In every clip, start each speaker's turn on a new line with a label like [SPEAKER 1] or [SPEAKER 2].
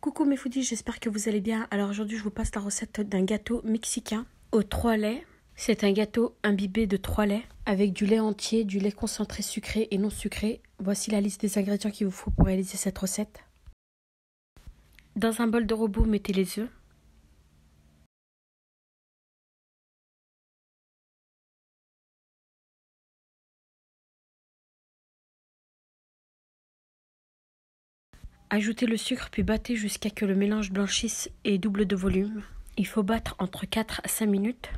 [SPEAKER 1] Coucou mes foodies, j'espère que vous allez bien. Alors aujourd'hui je vous passe la recette d'un gâteau mexicain aux 3 laits. C'est un gâteau imbibé de 3 laits avec du lait entier, du lait concentré sucré et non sucré. Voici la liste des ingrédients qu'il vous faut pour réaliser cette recette. Dans un bol de robot, mettez les œufs. Ajoutez le sucre puis battez jusqu'à ce que le mélange blanchisse et double de volume. Il faut battre entre 4 à 5 minutes.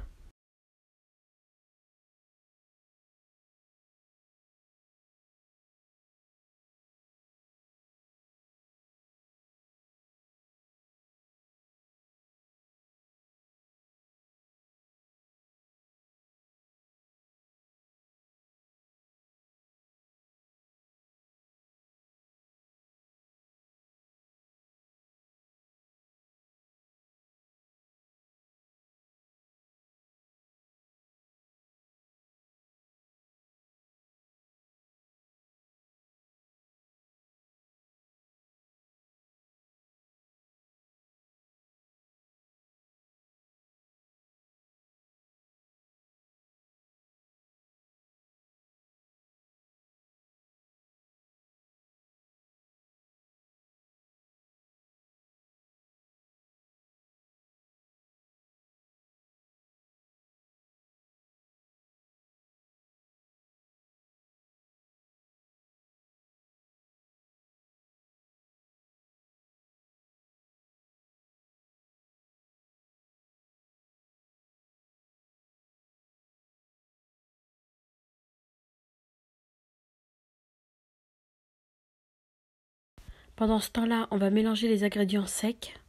[SPEAKER 1] Pendant ce temps-là, on va mélanger les ingrédients secs.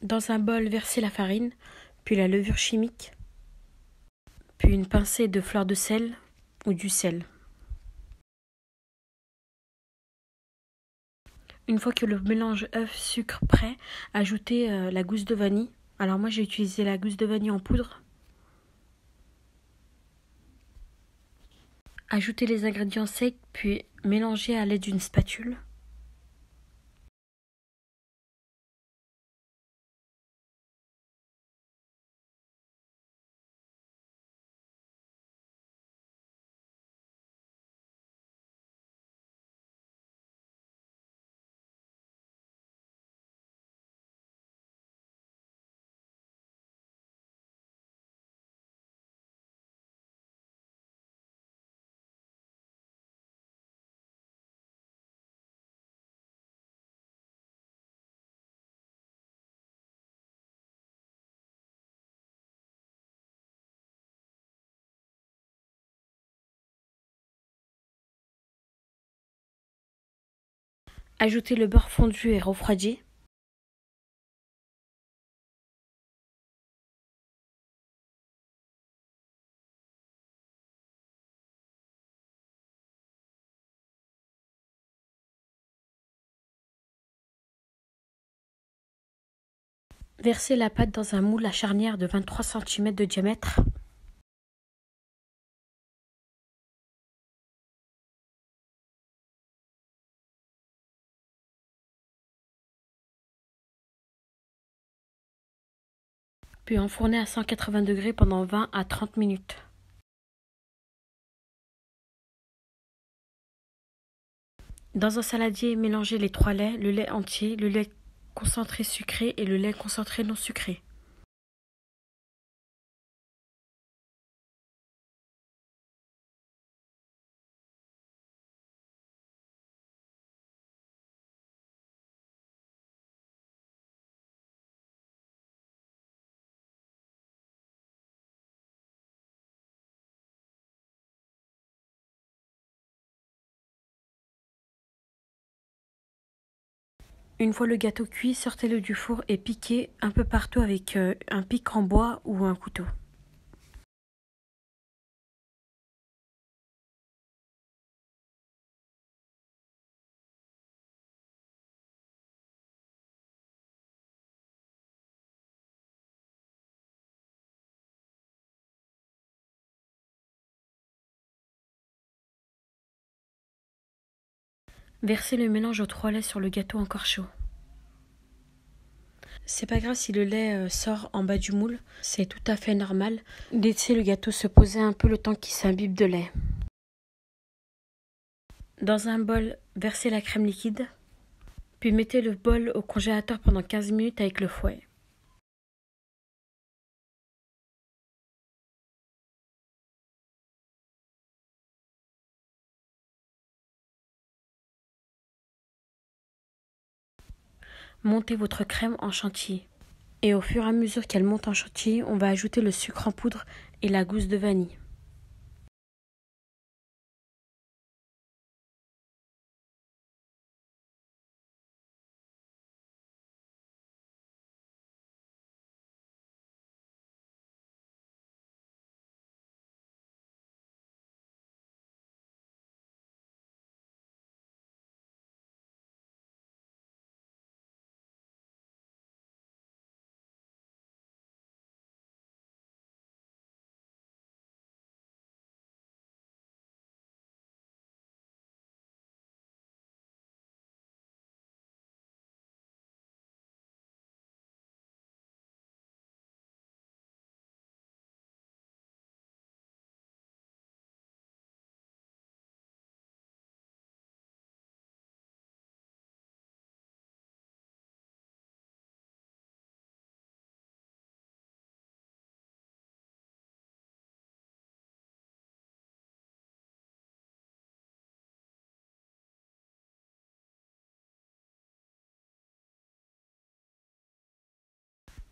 [SPEAKER 1] Dans un bol, versez la farine, puis la levure chimique, puis une pincée de fleur de sel ou du sel. Une fois que le mélange œuf-sucre prêt, ajoutez la gousse de vanille. Alors moi j'ai utilisé la gousse de vanille en poudre. Ajoutez les ingrédients secs, puis mélangez à l'aide d'une spatule. Ajoutez le beurre fondu et refroidi. Versez la pâte dans un moule à charnière de 23 cm de diamètre. Puis enfournez à 180 degrés pendant 20 à 30 minutes. Dans un saladier, mélangez les 3 laits, le lait entier, le lait concentré sucré et le lait concentré non sucré. Une fois le gâteau cuit, sortez-le du four et piquez un peu partout avec un pic en bois ou un couteau. Versez le mélange aux 3 laits sur le gâteau encore chaud. C'est pas grave si le lait sort en bas du moule, c'est tout à fait normal. Laissez le gâteau se poser un peu le temps qu'il s'imbibe de lait. Dans un bol, versez la crème liquide, puis mettez le bol au congélateur pendant 15 minutes avec le fouet. Montez votre crème en chantilly. Et au fur et à mesure qu'elle monte en chantilly, on va ajouter le sucre en poudre et la gousse de vanille.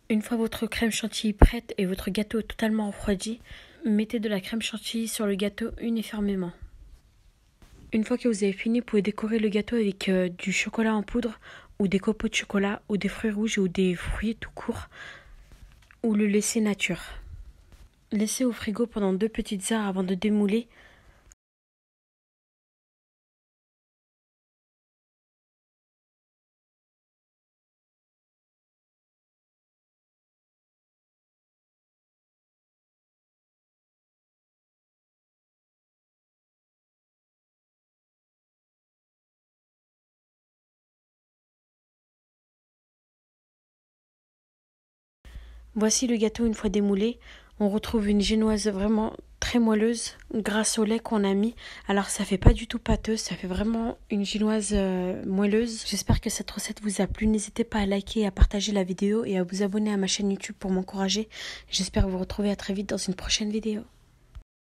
[SPEAKER 1] Une fois votre crème chantilly prête et votre gâteau totalement refroidi, mettez de la crème chantilly sur le gâteau uniformément. Une fois que vous avez fini, vous pouvez décorer le gâteau avec du chocolat en poudre ou des copeaux de chocolat ou des fruits rouges ou des fruits tout court ou le laisser nature. Laissez au frigo pendant 2 petites heures avant de démouler. Voici le gâteau une fois démoulé. On retrouve une génoise vraiment très moelleuse grâce au lait qu'on a mis. Alors ça fait pas du tout pâteux, ça fait vraiment une génoise moelleuse. J'espère que cette recette vous a plu. N'hésitez pas à liker, à partager la vidéo et à vous abonner à ma chaîne YouTube pour m'encourager. J'espère vous retrouver à très vite dans une prochaine vidéo.